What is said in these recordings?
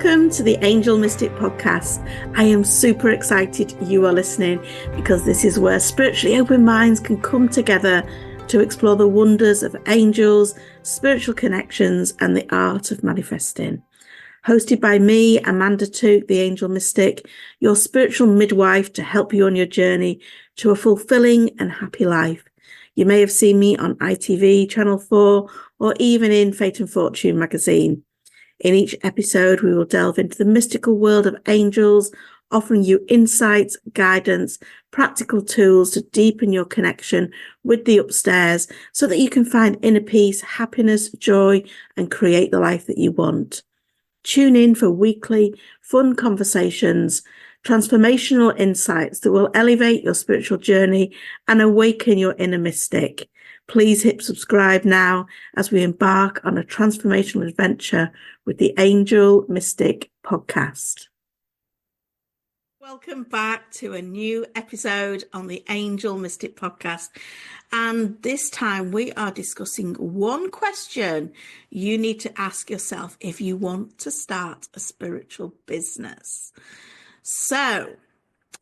Welcome to the Angel Mystic podcast. I am super excited you are listening because this is where spiritually open minds can come together to explore the wonders of angels, spiritual connections, and the art of manifesting. Hosted by me, Amanda Took, the Angel Mystic, your spiritual midwife to help you on your journey to a fulfilling and happy life. You may have seen me on ITV, Channel 4, or even in Fate and Fortune magazine. In each episode, we will delve into the mystical world of angels, offering you insights, guidance, practical tools to deepen your connection with the upstairs so that you can find inner peace, happiness, joy, and create the life that you want. Tune in for weekly, fun conversations, transformational insights that will elevate your spiritual journey and awaken your inner mystic. Please hit subscribe now as we embark on a transformational adventure with the Angel Mystic podcast. Welcome back to a new episode on the Angel Mystic podcast. And this time we are discussing one question you need to ask yourself if you want to start a spiritual business. So,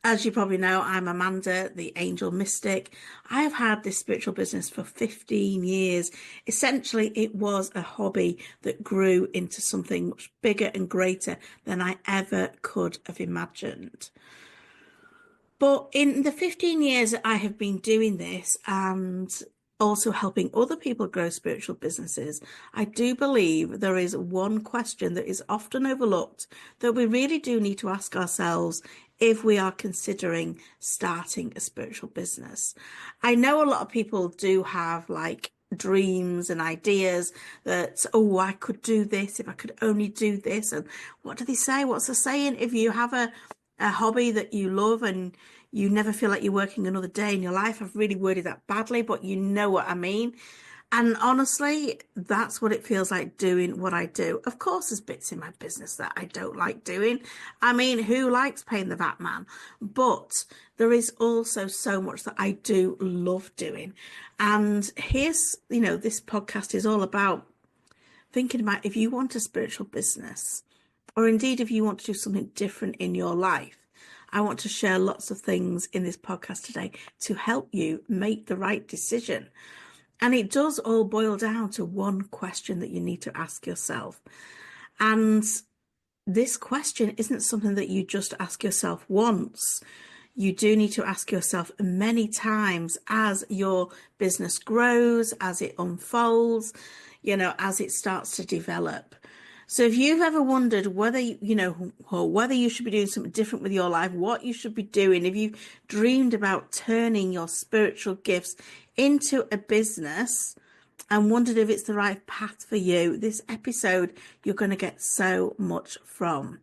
as you probably know, I'm Amanda, the Angel Mystic. I have had this spiritual business for 15 years. Essentially, it was a hobby that grew into something much bigger and greater than I ever could have imagined. But in the 15 years that I have been doing this and also helping other people grow spiritual businesses, I do believe there is one question that is often overlooked that we really do need to ask ourselves if we are considering starting a spiritual business. I know a lot of people do have dreams and ideas that, oh, I could do this if I could only do this. And what do they say? What's the saying? If you have a hobby that you love and you never feel like you're working another day in your life. I've really worded that badly, but you know what I mean. And honestly, that's what it feels like doing what I do. Of course, there's bits in my business that I don't like doing. I mean, who likes paying the VAT man? But there is also so much that I do love doing. And here's, this podcast is all about thinking about if you want a spiritual business, or indeed if you want to do something different in your life. I want to share lots of things in this podcast today to help you make the right decision. And it does all boil down to one question that you need to ask yourself. And this question isn't something that you just ask yourself once. You do need to ask yourself many times as your business grows, as it unfolds, as it starts to develop. So if you've ever wondered whether you should be doing something different with your life, what you should be doing, if you've dreamed about turning your spiritual gifts into a business and wondered if it's the right path for you, this episode you're going to get so much from.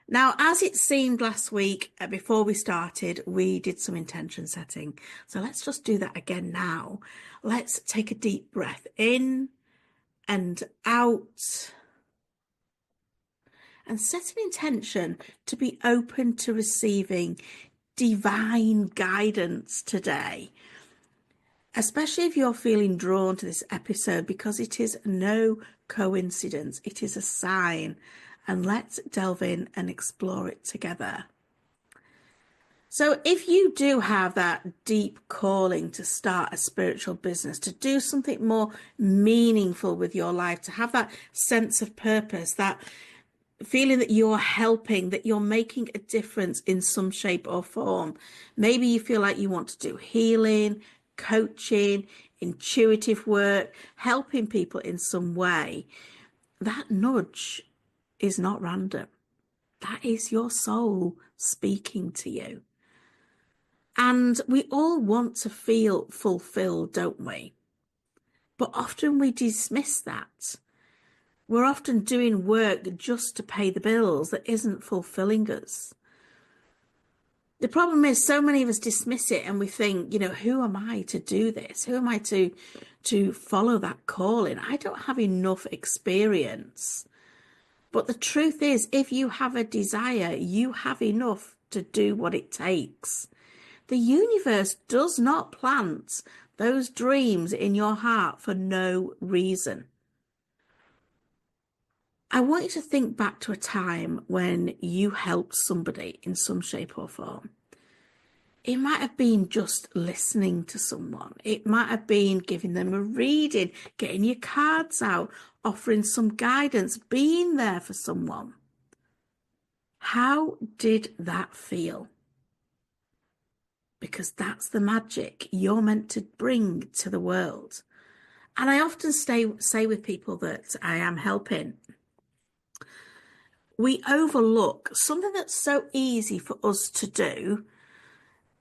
Now, as it seemed last week, before we started, we did some intention setting. So let's just do that again now. Let's take a deep breath in and out. And set an intention to be open to receiving divine guidance today. Especially if you're feeling drawn to this episode, because it is no coincidence. It is a sign. And let's delve in and explore it together. So if you do have that deep calling to start a spiritual business, to do something more meaningful with your life, to have that sense of purpose, that feeling that you're helping, that you're making a difference in some shape or form. Maybe you feel like you want to do healing, coaching, intuitive work, helping people in some way. That nudge is not random. That is your soul speaking to you. And we all want to feel fulfilled, don't we? But often we dismiss that. We're often doing work just to pay the bills that isn't fulfilling us. The problem is so many of us dismiss it and we think, who am I to do this? Who am I to follow that calling? I don't have enough experience. But the truth is, if you have a desire, you have enough to do what it takes. The universe does not plant those dreams in your heart for no reason. I want you to think back to a time when you helped somebody in some shape or form. It might have been just listening to someone. It might have been giving them a reading, getting your cards out, offering some guidance, being there for someone. How did that feel? Because that's the magic you're meant to bring to the world. And I often say with people that I am helping, we overlook something that's so easy for us to do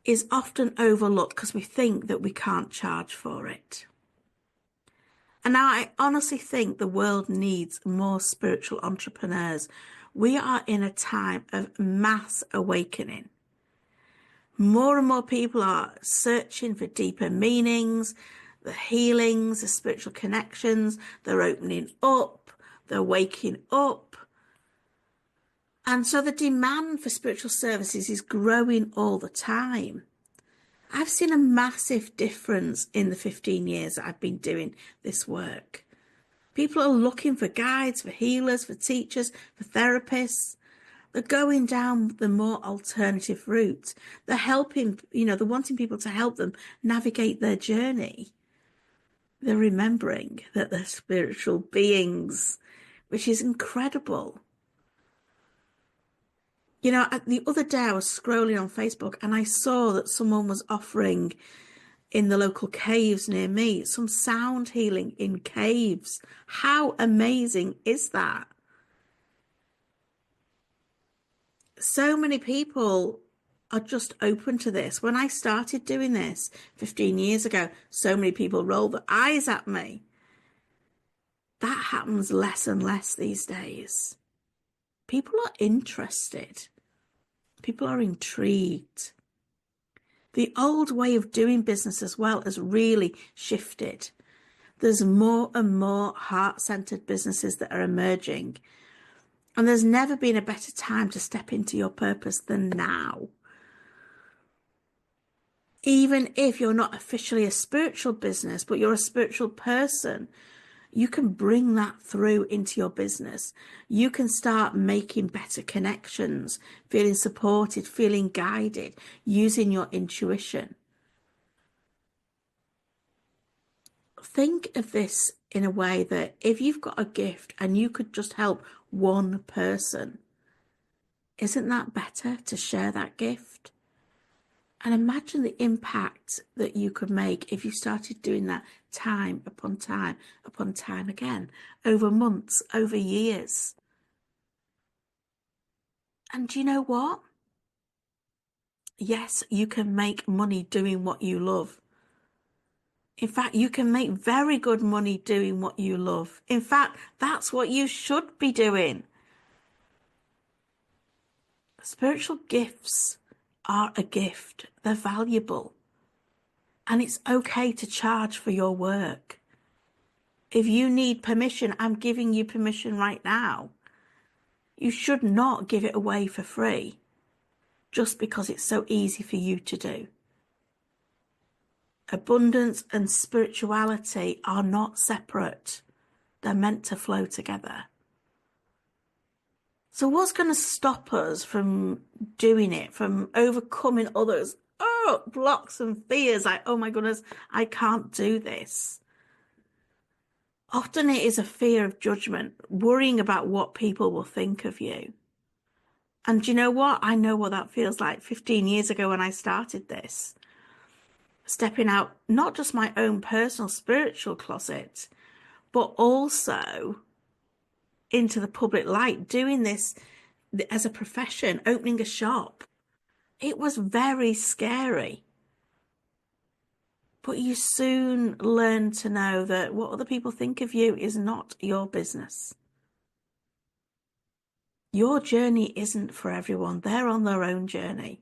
is often overlooked because we think that we can't charge for it. And now I honestly think the world needs more spiritual entrepreneurs. We are in a time of mass awakening. More and more people are searching for deeper meanings, the healings, the spiritual connections. They're opening up, they're waking up. And so the demand for spiritual services is growing all the time. I've seen a massive difference in the 15 years that I've been doing this work. People are looking for guides, for healers, for teachers, for therapists. They're going down the more alternative route. They're helping, they're wanting people to help them navigate their journey. They're remembering that they're spiritual beings, which is incredible. The other day I was scrolling on Facebook and I saw that someone was offering in the local caves near me some sound healing in caves. How amazing is that? So many people are just open to this. When I started doing this 15 years ago, so many people rolled their eyes at me. That happens less and less these days. People are interested. People are intrigued. The old way of doing business as well has really shifted. There's more and more heart-centered businesses that are emerging. And there's never been a better time to step into your purpose than now. Even if you're not officially a spiritual business, but you're a spiritual person, you can bring that through into your business. You can start making better connections, feeling supported, feeling guided, using your intuition. Think of this in a way that if you've got a gift and you could just help one person, isn't that better to share that gift? And imagine the impact that you could make if you started doing that time upon time upon time again, over months, over years. And do you know what? Yes, you can make money doing what you love. In fact, you can make very good money doing what you love. In fact, that's what you should be doing. Spiritual gifts are a gift. They're valuable. And it's okay to charge for your work. If you need permission, I'm giving you permission right now. You should not give it away for free just because it's so easy for you to do. Abundance and spirituality are not separate. They're meant to flow together. So what's going to stop us from doing it, from overcoming others? Blocks and fears like, oh my goodness, I can't do this. Often it is a fear of judgment, worrying about what people will think of you. And do you know what? I know what that feels like 15 years ago when I started this. Stepping out, not just my own personal spiritual closet, but also into the public light, doing this as a profession, opening a shop. It was very scary. But you soon learn to know that what other people think of you is not your business. Your journey isn't for everyone. They're on their own journey.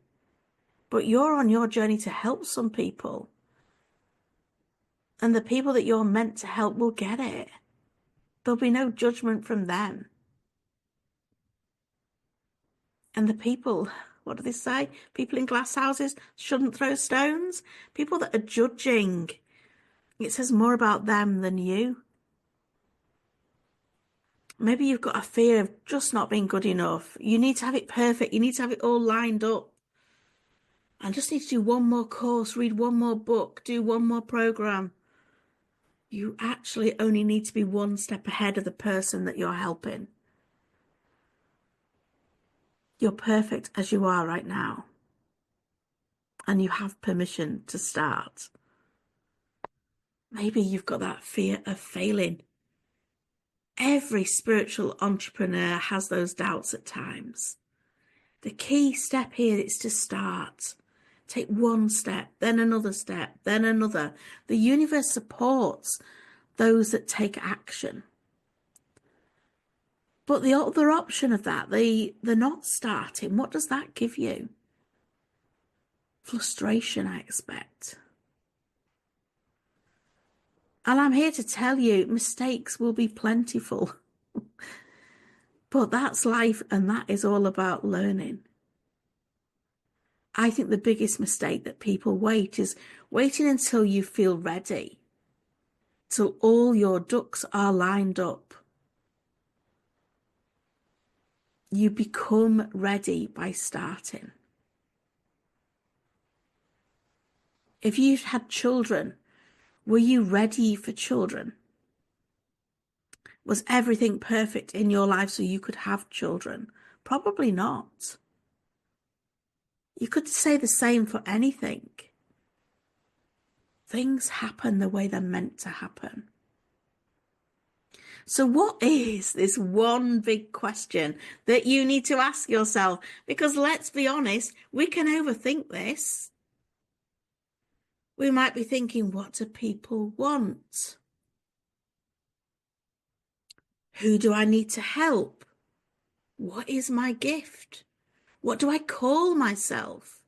But you're on your journey to help some people. And the people that you're meant to help will get it. There'll be no judgment from them. And the people, what do they say? People in glass houses shouldn't throw stones. People that are judging, it says more about them than you. Maybe you've got a fear of just not being good enough. You need to have it perfect. You need to have it all lined up. I just need to do one more course, read one more book, do one more program. You actually only need to be one step ahead of the person that you're helping. You're perfect as you are right now. And you have permission to start. Maybe you've got that fear of failing. Every spiritual entrepreneur has those doubts at times. The key step here is to start. Take one step, then another step, then another. The universe supports those that take action. But the other option of that, the not starting, what does that give you? Frustration, I expect. And I'm here to tell you, mistakes will be plentiful. But that's life, and that is all about learning. I think the biggest mistake that people wait is waiting until you feel ready, till all your ducks are lined up. You become ready by starting. If you've had children, were you ready for children? Was everything perfect in your life so you could have children? Probably not. You could say the same for anything. Things happen the way they're meant to happen. So what is this one big question that you need to ask yourself? Because let's be honest, we can overthink this. We might be thinking, what do people want? Who do I need to help? What is my gift? What do I call myself?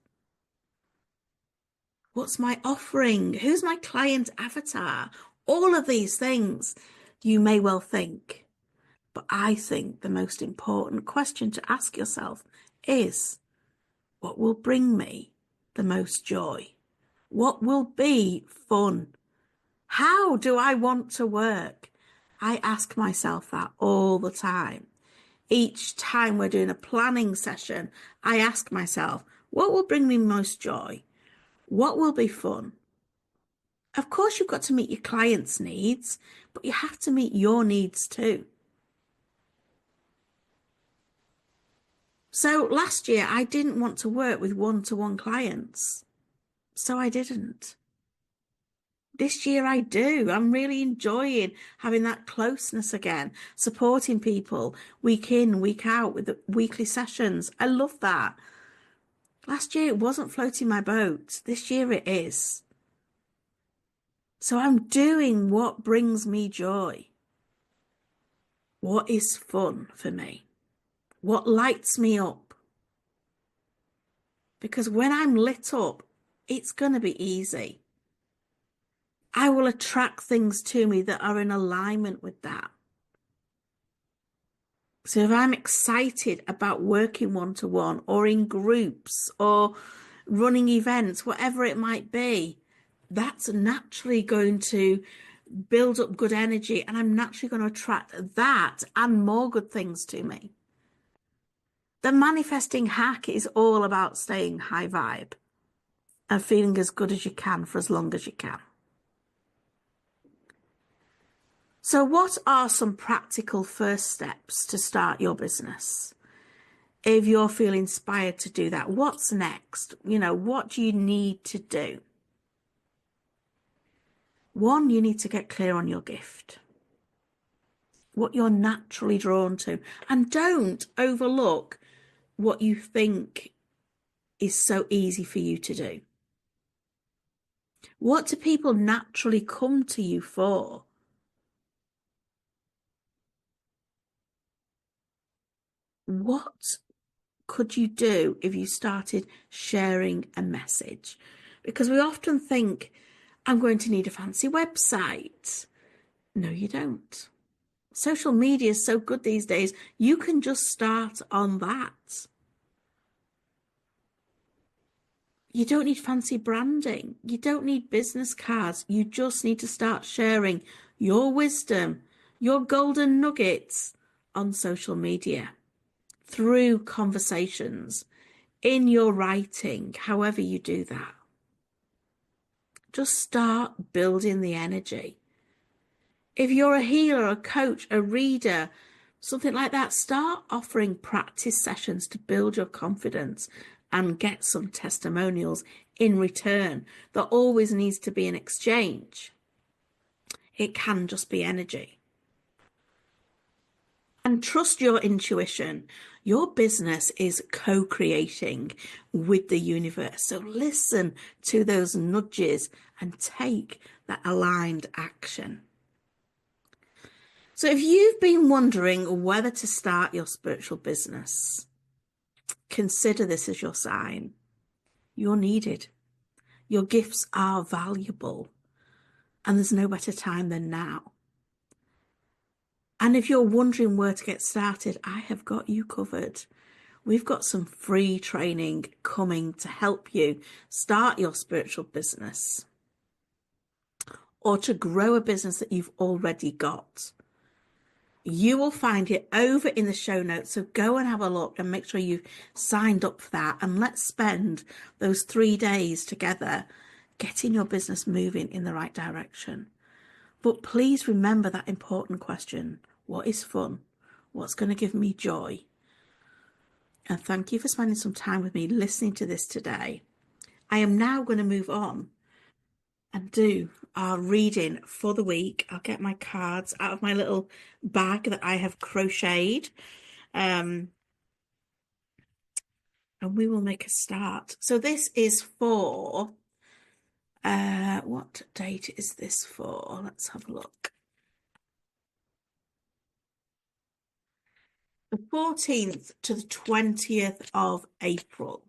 What's my offering? Who's my client avatar? All of these things you may well think. But I think the most important question to ask yourself is, what will bring me the most joy? What will be fun? How do I want to work? I ask myself that all the time. Each time we're doing a planning session, I ask myself, what will bring me most joy? What will be fun? Of course, you've got to meet your clients' needs, but you have to meet your needs too. So last year, I didn't want to work with one-to-one clients, so I didn't. This year I do. I'm really enjoying having that closeness again, supporting people week in, week out with the weekly sessions. I love that. Last year it wasn't floating my boat. This year it is. So I'm doing what brings me joy. What is fun for me? What lights me up? Because when I'm lit up, it's going to be easy. I will attract things to me that are in alignment with that. So if I'm excited about working one-to-one or in groups or running events, whatever it might be, that's naturally going to build up good energy, and I'm naturally going to attract that and more good things to me. The manifesting hack is all about staying high vibe and feeling as good as you can for as long as you can. So what are some practical first steps to start your business? If you're feeling inspired to do that, what's next? What do you need to do? One, you need to get clear on your gift, what you're naturally drawn to, and don't overlook what you think is so easy for you to do. What do people naturally come to you for? What could you do if you started sharing a message? Because we often think, I'm going to need a fancy website. No, you don't. Social media is so good these days. You can just start on that. You don't need fancy branding. You don't need business cards. You just need to start sharing your wisdom, your golden nuggets, on social media, through conversations, in your writing, however you do that. Just start building the energy. If you're a healer, a coach, a reader, something like that, start offering practice sessions to build your confidence and get some testimonials in return. There always needs to be an exchange. It can just be energy. And trust your intuition. Your business is co-creating with the universe. So listen to those nudges and take that aligned action. So if you've been wondering whether to start your spiritual business, consider this as your sign. You're needed. Your gifts are valuable. And there's no better time than now. And if you're wondering where to get started, I have got you covered. We've got some free training coming to help you start your spiritual business or to grow a business that you've already got. You will find it over in the show notes, so go and have a look and make sure you've signed up for that, and let's spend those 3 days together getting your business moving in the right direction. But please remember that important question: what is fun? What's going to give me joy? And thank you for spending some time with me listening to this today. I am now going to move on and do our reading for the week. I'll get my cards out of my little bag that I have crocheted, and we will make a start. So this is for, what date is this for? Let's have a look. The 14th to the 20th of April.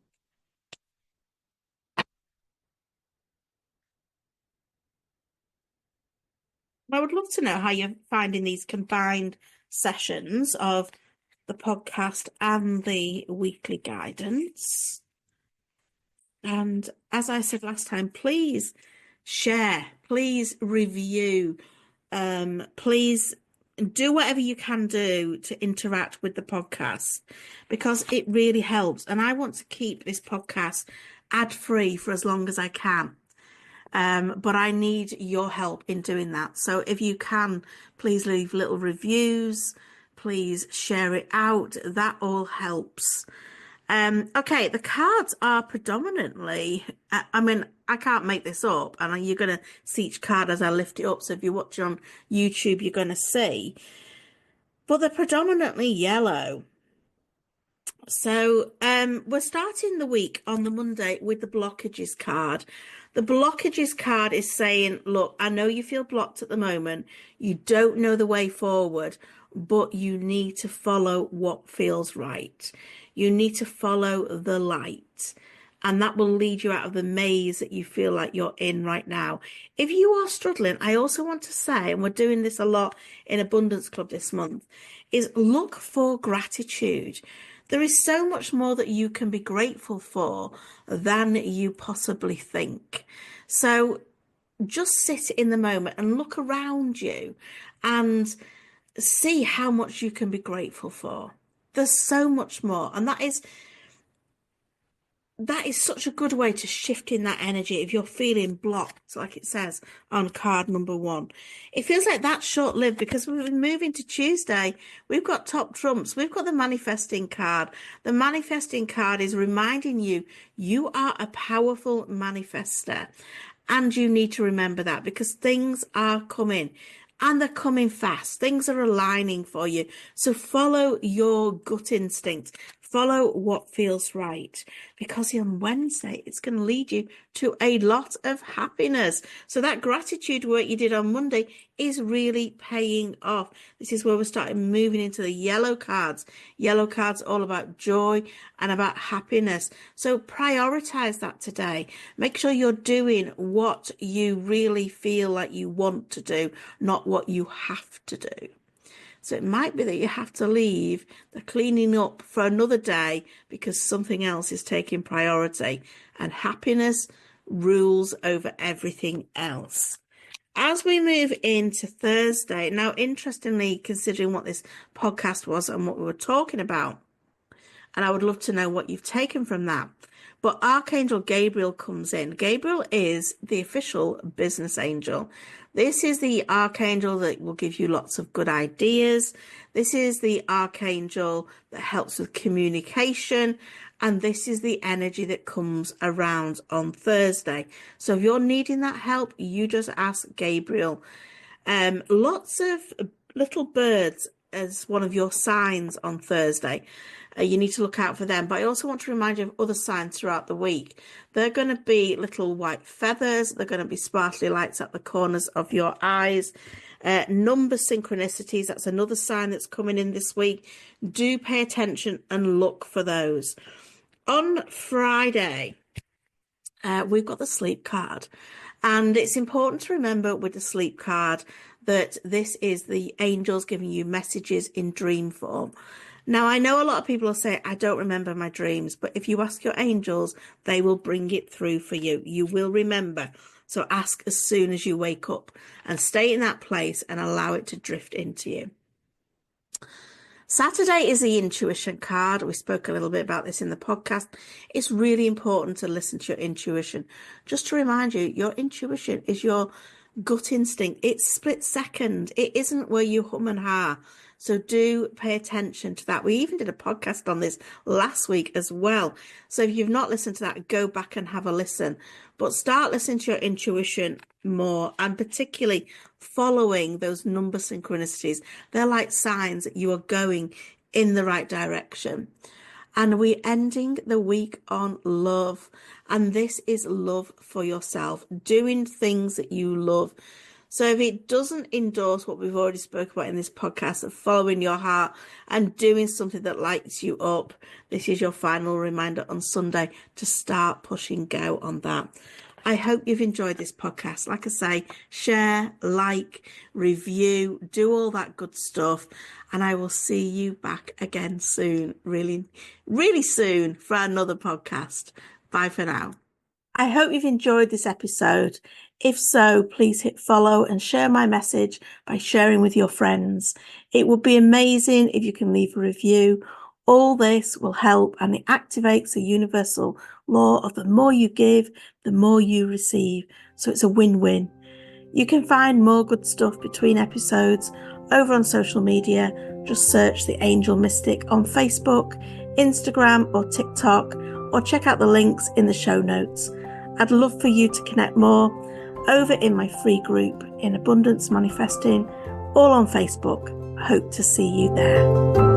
I would love to know how you're finding these combined sessions of the podcast and the weekly guidance. And as I said last time, please share, please review, please do whatever you can do to interact with the podcast, because it really helps. And I want to keep this podcast ad-free for as long as I can. But I need your help in doing that. So if you can, please leave little reviews, please share it out. That all helps. Okay, the cards are predominantly, I mean, I can't make this up, and you're going to see each card as I lift it up. So if you're watching on YouTube, you're going to see. But they're predominantly yellow. So we're starting the week on the Monday with the blockages card. The blockages card is saying, look, I know you feel blocked at the moment. You don't know the way forward, but you need to follow what feels right. You need to follow the light, and that will lead you out of the maze that you feel like you're in right now. If you are struggling, I also want to say, and we're doing this a lot in Abundance Club this month, is look for gratitude. There is so much more that you can be grateful for than you possibly think. So just sit in the moment and look around you and see how much you can be grateful for. There's so much more. And that is such a good way to shift in that energy if you're feeling blocked, like it says on card number 1. It feels like that's short-lived, because we've been moving to Tuesday. We've got top trumps. We've got the manifesting card. The manifesting card is reminding you, you are a powerful manifester. And you need to remember that, because things are coming. And they're coming fast. Things are aligning for you. So follow your gut instinct. Follow what feels right, because on Wednesday, it's going to lead you to a lot of happiness. So that gratitude work you did on Monday is really paying off. This is where we're starting moving into the yellow cards. Yellow cards all about joy and about happiness. So prioritize that today. Make sure you're doing what you really feel like you want to do, not what you have to do. So it might be that you have to leave the cleaning up for another day because something else is taking priority, and happiness rules over everything else. As we move into Thursday, now, interestingly, considering what this podcast was and what we were talking about, and I would love to know what you've taken from that. But Archangel Gabriel comes in. Gabriel is the official business angel. This is the archangel that will give you lots of good ideas. This is the archangel that helps with communication. And this is the energy that comes around on Thursday. So if you're needing that help, you just ask Gabriel. Lots of little birds as one of your signs on Thursday. You need to look out for them. But I also want to remind you of other signs throughout the week. They're going to be little white feathers. They're going to be sparkly lights at the corners of your eyes. Number synchronicities. That's another sign that's coming in this week. Do pay attention and look for those. On Friday, we've got the sleep card. And it's important to remember with the sleep card that this is the angels giving you messages in dream form. Now, I know a lot of people will say, I don't remember my dreams, but if you ask your angels, they will bring it through for you. You will remember. So ask as soon as you wake up and stay in that place and allow it to drift into you. Saturday is the intuition card. We spoke a little bit about this in the podcast. It's really important to listen to your intuition. Just to remind you, your intuition is your gut instinct. It's split second. It isn't where you hum and ha. So do pay attention to that. We even did a podcast on this last week as well. So if you've not listened to that, go back and have a listen. But start listening to your intuition more, and particularly following those number synchronicities. They're like signs that you are going in the right direction. And we're ending the week on love. And this is love for yourself, doing things that you love. So if it doesn't endorse what we've already spoke about in this podcast of following your heart and doing something that lights you up, this is your final reminder on Sunday to start pushing go on that. I hope you've enjoyed this podcast. Like I say, share, like, review, do all that good stuff. And I will see you back again soon, really, really soon for another podcast. Bye for now. I hope you've enjoyed this episode. If so, please hit follow and share my message by sharing with your friends. It would be amazing if you can leave a review. All this will help, and it activates the universal law of the more you give, the more you receive. So it's a win-win. You can find more good stuff between episodes over on social media. Just search The Angel Mystic on Facebook, Instagram or TikTok, or check out the links in the show notes. I'd love for you to connect more over in my free group in Abundance Manifesting, all on Facebook. Hope to see you there.